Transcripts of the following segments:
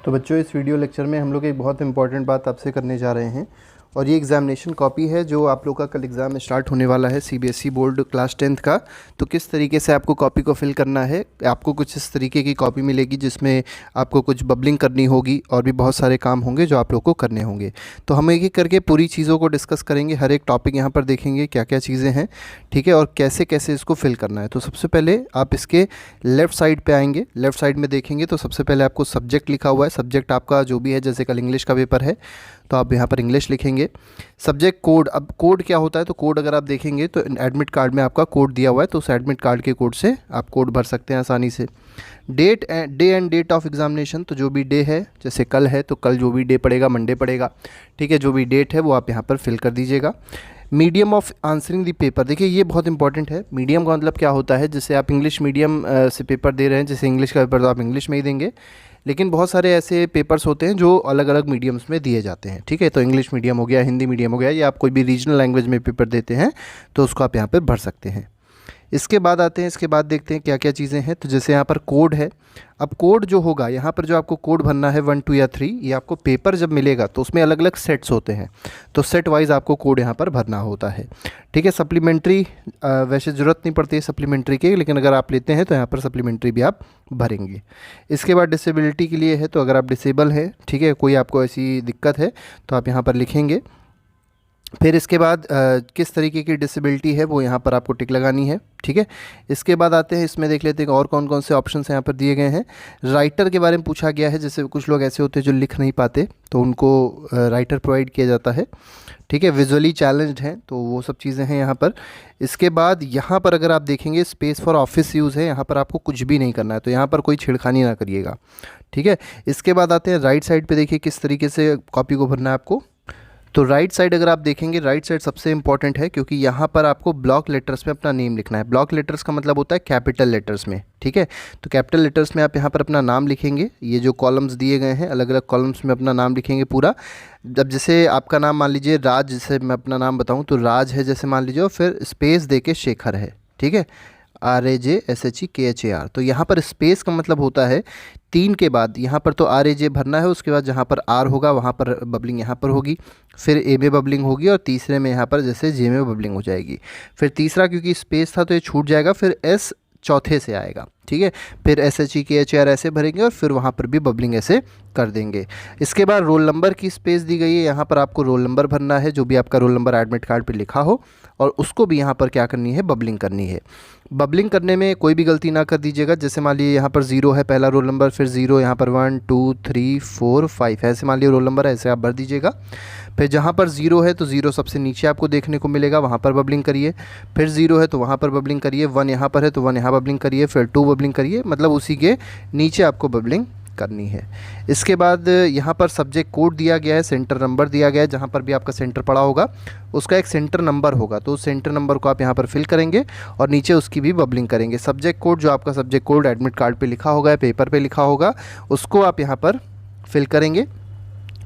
तो बच्चों, इस वीडियो लेक्चर में हम लोग एक बहुत इंपॉर्टेंट बात आपसे करने जा रहे हैं और ये एग्ज़ामिनेशन कॉपी है जो आप लोग का कल एग्ज़ाम स्टार्ट होने वाला है सीबीएसई बोर्ड क्लास 10th का। तो किस तरीके से आपको कॉपी को फिल करना है, आपको कुछ इस तरीके की कॉपी मिलेगी जिसमें आपको कुछ बबलिंग करनी होगी और भी बहुत सारे काम होंगे जो आप लोग को करने होंगे। तो हम एक एक करके पूरी चीज़ों को डिस्कस करेंगे, हर एक टॉपिक यहाँ पर देखेंगे क्या क्या चीज़ें हैं, ठीक है, और कैसे कैसे इसको फिल करना है। तो सबसे पहले आप इसके लेफ़्ट साइड पे आएंगे, लेफ़्ट साइड में देखेंगे तो सबसे पहले आपको सब्जेक्ट लिखा हुआ है। सब्जेक्ट आपका जो भी है, जैसे कल इंग्लिश का पेपर है तो आप यहाँ पर इंग्लिश लिखेंगे। सब्जेक्ट कोड, अब कोड क्या होता है, तो कोड अगर आप देखेंगे तो एडमिट कार्ड में आपका कोड दिया हुआ है, तो उस एडमिट कार्ड के कोड से आप कोड भर सकते हैं आसानी से। Day and date of examination, तो जो भी डे है, जैसे कल है तो कल जो भी डे पड़ेगा मंडे पड़ेगा, ठीक है, जो भी डेट है वो आप यहाँ पर फिल कर दीजिएगा। Medium of answering the paper, देखिए ये बहुत इंपॉर्टेंट है। मीडियम का मतलब क्या होता है, जैसे आप इंग्लिश मीडियम से पेपर दे रहे हैं, जैसे इंग्लिश का पेपर तो आप इंग्लिश में ही देंगे, लेकिन बहुत सारे ऐसे पेपर्स होते हैं जो अलग अलग मीडियम्स में दिए जाते हैं, ठीक है। तो इंग्लिश मीडियम हो गया, हिंदी मीडियम हो गया, या आप कोई भी रीजनल लैंग्वेज में पेपर देते हैं तो उसको आप यहाँ पर भर सकते हैं। इसके बाद आते हैं, इसके बाद देखते हैं क्या क्या चीज़ें हैं। तो जैसे यहाँ पर कोड है, अब कोड जो होगा यहाँ पर जो आपको कोड भरना है 1 2 या 3, ये आपको पेपर जब मिलेगा तो उसमें अलग अलग सेट्स होते हैं, तो सेट वाइज आपको कोड यहाँ पर भरना होता है, ठीक है। सप्लीमेंट्री वैसे ज़रूरत नहीं पड़ती है सप्लीमेंट्री की, लेकिन अगर आप लेते हैं तो यहाँ पर सप्लीमेंट्री भी आप भरेंगे। इसके बाद डिसेबिलिटी के लिए है, तो अगर आप डिसेबल हैं, ठीक है, कोई आपको ऐसी दिक्कत है तो आप यहाँ पर लिखेंगे। फिर इसके बाद किस तरीके की डिसेबिलिटी है वो यहाँ पर आपको टिक लगानी है, ठीक है। इसके बाद आते हैं, इसमें देख लेते हैं और कौन कौन से ऑप्शंस यहाँ पर दिए गए हैं। राइटर के बारे में पूछा गया है, जैसे कुछ लोग ऐसे होते हैं जो लिख नहीं पाते तो उनको राइटर प्रोवाइड किया जाता है, ठीक है। विजुअली चैलेंज्ड हैं तो वो सब चीज़ें हैं यहाँ पर। इसके बाद यहाँ पर अगर आप देखेंगे स्पेस फॉर ऑफिस यूज़ है, यहाँ पर आपको कुछ भी नहीं करना है, तो यहाँ पर कोई छेड़खानी ना करिएगा, ठीक है। इसके बाद आते हैं राइट साइड पे, देखिए किस तरीके से कॉपी को भरना है आपको। तो राइट साइड अगर आप देखेंगे, राइट साइड सबसे इंपॉर्टेंट है क्योंकि यहाँ पर आपको ब्लॉक लेटर्स में अपना नेम लिखना है। ब्लॉक लेटर्स का मतलब होता है कैपिटल लेटर्स में, ठीक है। तो कैपिटल लेटर्स में आप यहाँ पर अपना नाम लिखेंगे। ये जो कॉलम्स दिए गए हैं अलग अलग कॉलम्स में अपना नाम लिखेंगे पूरा। जब जैसे आपका नाम मान लीजिए राज, जैसे मैं अपना नाम बताऊँ तो राज है जैसे मान लीजिए, और फिर स्पेस दे के शेखर है, ठीक है, RAJSHEKHAR। तो यहाँ पर स्पेस का मतलब होता है 3 के बाद यहाँ पर तो RAJ भरना है, उसके बाद जहाँ पर R होगा वहाँ पर बबलिंग यहाँ पर होगी, फिर A में बबलिंग होगी और तीसरे में यहाँ पर जैसे J में बबलिंग हो जाएगी। फिर तीसरा क्योंकि स्पेस था तो ये छूट जाएगा, फिर S चौथे से आएगा, ठीक है। फिर SHEKHAR ऐसे भरेंगे और फिर वहाँ पर भी बबलिंग ऐसे कर देंगे। इसके बाद रोल नंबर की स्पेस दी गई है, यहाँ पर आपको रोल नंबर भरना है, जो भी आपका रोल नंबर एडमिट कार्ड पे लिखा हो, और उसको भी यहाँ पर क्या करनी है, बबलिंग करनी है। बबलिंग करने में कोई भी गलती ना कर दीजिएगा। जैसे मान लीजिए यहाँ पर 0 है पहला रोल नंबर, फिर 0 यहाँ पर 1 2 3 4 5 ऐसे मान लीजिए रोल नंबर है, ऐसे आप भर दीजिएगा। फिर जहाँ पर 0 है तो 0 सबसे नीचे आपको देखने को मिलेगा, वहाँ पर बबलिंग करिए। फिर 0 है तो वहाँ पर बबलिंग करिए, 1 यहाँ पर है तो 1 यहाँ बबलिंग करिए, फिर 2 बबलिंग करिए, मतलब उसी के नीचे आपको बबलिंग करनी है। इसके बाद यहाँ पर सब्जेक्ट कोड दिया गया है, सेंटर नंबर दिया गया है, जहाँ पर भी आपका सेंटर पड़ा होगा उसका एक सेंटर नंबर होगा, तो उस सेंटर नंबर को आप यहाँ पर फिल करेंगे और नीचे उसकी भी बबलिंग करेंगे। सब्जेक्ट कोड, जो आपका सब्जेक्ट कोड एडमिट कार्ड पे लिखा होगा या पेपर पे लिखा होगा, उसको आप यहाँ पर फिल करेंगे,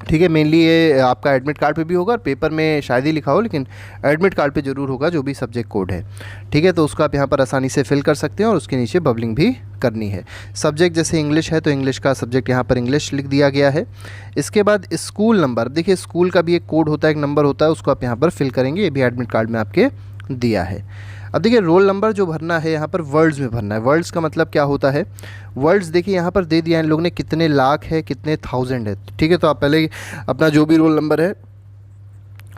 ठीक है। मेनली ये आपका एडमिट कार्ड पे भी होगा और पेपर में शायद ही लिखा हो, लेकिन एडमिट कार्ड पे ज़रूर होगा जो भी सब्जेक्ट कोड है, ठीक है। तो उसको आप यहाँ पर आसानी से फिल कर सकते हैं और उसके नीचे बबलिंग भी करनी है। सब्जेक्ट जैसे इंग्लिश है तो इंग्लिश का सब्जेक्ट यहाँ पर इंग्लिश लिख दिया गया है। इसके बाद स्कूल नंबर, देखिए स्कूल का भी एक कोड होता है, एक नंबर होता है, उसको आप यहाँ पर फिल करेंगे, ये भी एडमिट कार्ड में आपके दिया है। अब देखिए रोल नंबर जो भरना है यहाँ पर वर्ड्स में भरना है। वर्ड्स का मतलब क्या होता है, वर्ड्स देखिए यहाँ पर दे दिया है इन लोगों ने, कितने लाख है कितने थाउजेंड है, ठीक है। तो आप पहले अपना जो भी रोल नंबर है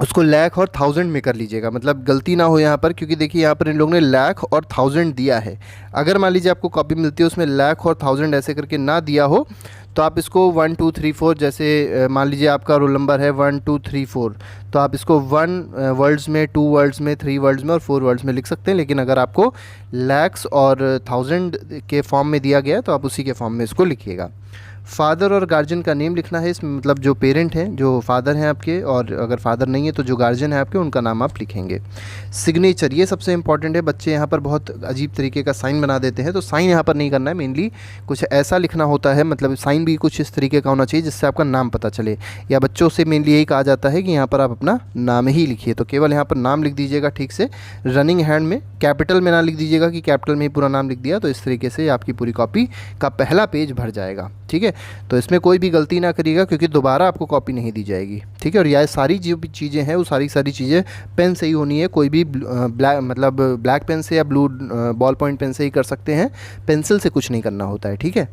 उसको लाख और थाउजेंड में कर लीजिएगा, मतलब गलती ना हो यहाँ पर, क्योंकि देखिए यहाँ पर इन लोगों ने लाख और थाउजेंड दिया है। अगर मान लीजिए आपको कॉपी मिलती है उसमें लाख और थाउजेंड ऐसे करके ना दिया हो तो आप इसको 1 2 3 4, जैसे मान लीजिए आपका रोल नंबर है 1 2 3 4, तो आप इसको 1 वर्ड्स में, 2 वर्ड्स में, 3 वर्ड्स में और 4 वर्ड्स में लिख सकते हैं। लेकिन अगर आपको लैक्स और थाउजेंड के फॉर्म में दिया गया है तो आप उसी के फॉर्म में इसको लिखिएगा। फादर और गार्जियन का नेम लिखना है इसमें, मतलब जो पेरेंट हैं, जो फादर हैं आपके, और अगर फादर नहीं है तो जो गार्जियन है आपके उनका नाम आप लिखेंगे। सिग्नेचर, ये सबसे इंपॉर्टेंट है। बच्चे यहाँ पर बहुत अजीब तरीके का साइन बना देते हैं, तो साइन यहाँ पर नहीं करना है, मेनली कुछ ऐसा लिखना होता है, मतलब साइन भी कुछ इस तरीके का होना चाहिए जिससे आपका नाम पता चले, या बच्चों से मेनली यही कहा जाता है कि यहाँ पर आप अपना नाम ही लिखिए, तो केवल यहाँ पर नाम लिख दीजिएगा ठीक से, रनिंग हैंड में, कैपिटल में ना लिख दीजिएगा कि कैपिटल में ही पूरा नाम लिख दिया, तो इस तरीके से आपकी पूरी कॉपी का पहला पेज भर जाएगा, ठीक है। है। तो इसमें कोई भी गलती ना करिएगा, क्योंकि दोबारा आपको कॉपी नहीं दी जाएगी, ठीक है। और यह सारी जो भी चीज़ें हैं वो सारी सारी चीज़ें पेन से ही होनी है। कोई भी ब्लैक मतलब ब्लैक पेन से या ब्लू बॉल पॉइंट पेन से ही कर सकते हैं, पेंसिल से कुछ नहीं करना होता है, ठीक है।